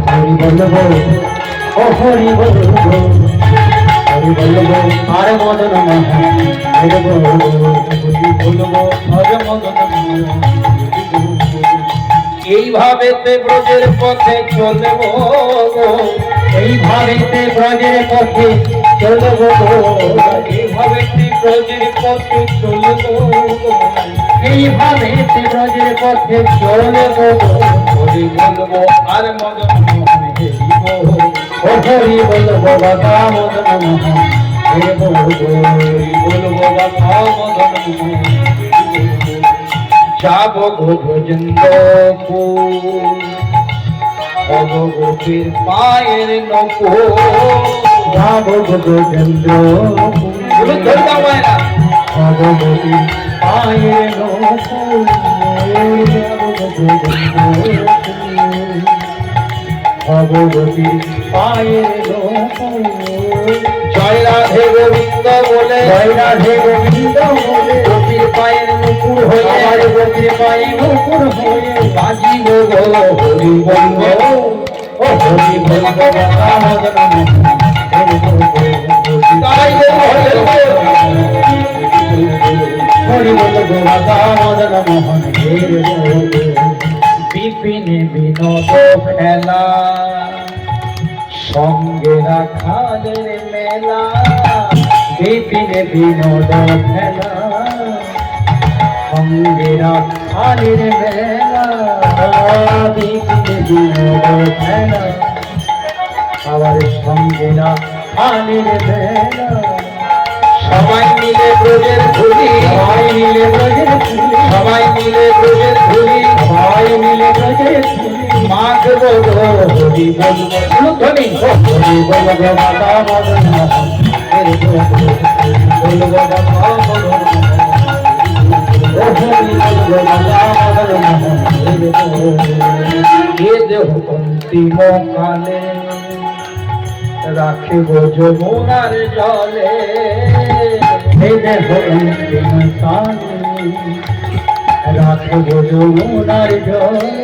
হরি বলব ও হরি বলব হরি বলব আর মদন মোহন বলব আর মদন মোহন। এইভাবেতে ব্রজের পথে চলব এইভাবেতে ব্রজের পথে চলব এইভাবেতে ব্রজের পথে চলব এইভাবেতে ব্রজের পথে চলব হরি বলব আর মদন মোহন হেরিব ও হরি বলব বাবা মদন মোহন হেরিব হরি বলব বাবা মদন মোহন যাব গোবিন্দপুর ভগবতীর পায়ের নপুর যাব গোবিন্দপুর ভগবতীর পায়ের নপুর ভগবতীর পায়ের নপুর জয় রাধে গোবিন্দ বলে জয় রাধে গোবিন্দ বলে গোপীর পায়ের নুপুর হয়ে আমার গোপীর পায়ে নুপুর হয়ে বাজিব গো হরি বলব ও হরি বলব বাবা মদন মোহন তাই হরি বলব বাবা মদন মোহন বিপিনে বিনোদ খেলা সঙ্গে রাখালের মেলা বিপিনে বিনোদ খেলা সঙ্গে রাখালের মেলা বিপিনে বিনোদ খেলা আবার সঙ্গে রাখালের মেলা সবাই মিলে ব্রজের ধুলি সবাই মিলে ব্রজের ধুলি সবাই মিলে ব্রজের ধুলি সবাই মিলে ব্রজের ধুলি মাগব হরি বলব ধ্বনি হরি বলব বাবা মদন মোহন হরি বলব বাবা মদন হরি বলব বাবা মদন মোহন এ দেহ অন্তিম কালে রাখিব যমুনার জলে হে দেহ অন্তিম কালে রাখিব যমুনার জলে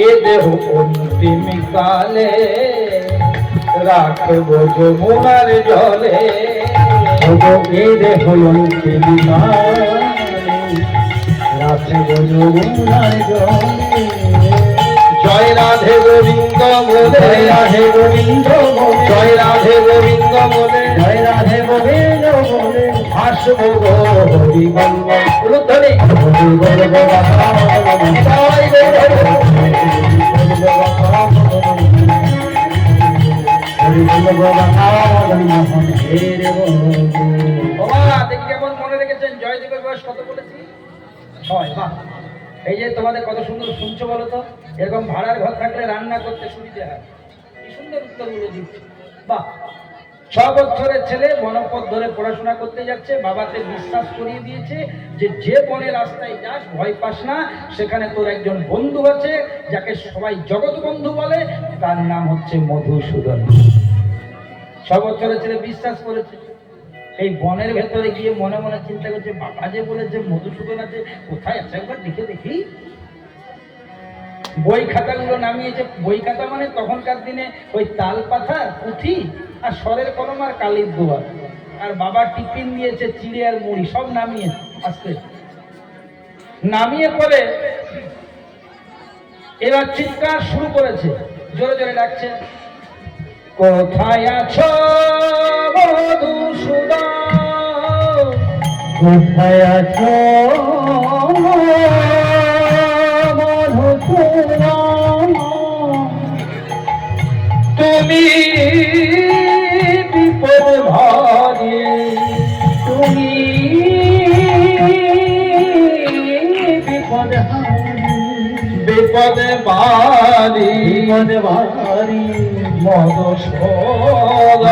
এ দেহ অন্তিম কালে রাখব যমুনার জলে এ দেহ অন্তিম কালে রাখব যমুনার জলে জয় রাধে গোবিন্দ বলে জয় রাধে গোবিন্দ বলে জয় রাধে গোবিন্দ বলে জয় রাধে গোবিন্দ বলে আসব গো হরি বলব হরি বলব বাবা জয় হরি বলব বাবা মোহন হেরিব বাবা দেখি কেমন মনে রেখেছেন জয় দেবের বয়স কত বলেছি 6 বাহ এই যে তোমাদের কত সুন্দর শুনছো বলো তো এরকম ভাড়ার ঘর থাকলে রান্না করতে সুবিধা হয় কি সুন্দর উত্তরগুলো দিচ্ছে বাহ 6 বছরের ছেলে বনপথ ধরে পড়াশোনা করতে যাচ্ছে বাবাকে বিশ্বাস করিয়ে দিয়েছে যে যে বনে রাস্তায় যাস ভয় পাস না সেখানে তোর একজন বন্ধু আছে যাকে সবাই জগৎ বন্ধু বলে তার নাম হচ্ছে মধুসূদন 6 বছরের ছেলে বিশ্বাস করেছে এই বনের ভেতরে গিয়ে মনে মনে চিন্তা করছে বাবা যে বলেছে মধুসূদন আছে কোথায় আছে একবার দেখি বই খাতাগুলো নামিয়েছে বই খাতা মানে তখনকার দিনে ওই তাল পাতা পুঁথি আর সরের কলম আর কালির দোয়া আর বাবা টিফিন দিয়েছে চিড়ে আর মুড়ি সব নামিয়ে আসতে নামিয়ে পরে এবার চিৎকার শুরু করেছে জোরে জোরে ডাকছে কোথায় আছো মধুসূদন কোথায় আছো মধুসূদন তুমি বিপদ ভারী তুমি বিপদ বিপদ ভারী মধুসূদন